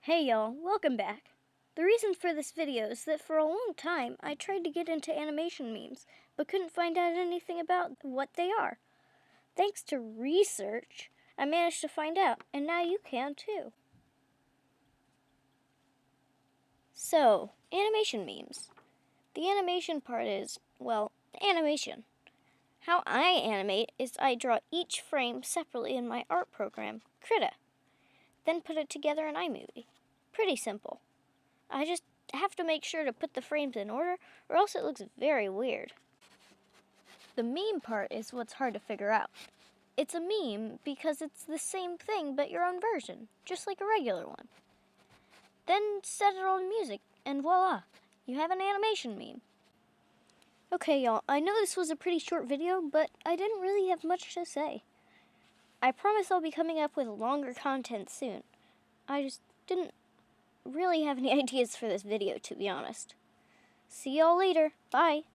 Hey y'all, welcome back. The reason for this video is that for a long time I tried to get into animation memes, but couldn't find out anything about what they are. Thanks to research, I managed to find out, and now you can too. So, animation memes. The animation part is, well, animation. How I animate is I draw each frame separately in my art program, Krita, then put it together in iMovie. Pretty simple. I just have to make sure to put the frames in order, or else it looks very weird. The meme part is what's hard to figure out. It's a meme because it's the same thing but your own version, just like a regular one. Then set it on music, and voila, you have an animation meme. Okay, y'all, I know this was a pretty short video, but I didn't really have much to say. I promise I'll be coming up with longer content soon. I just didn't really have any ideas for this video, to be honest. See y'all later. Bye.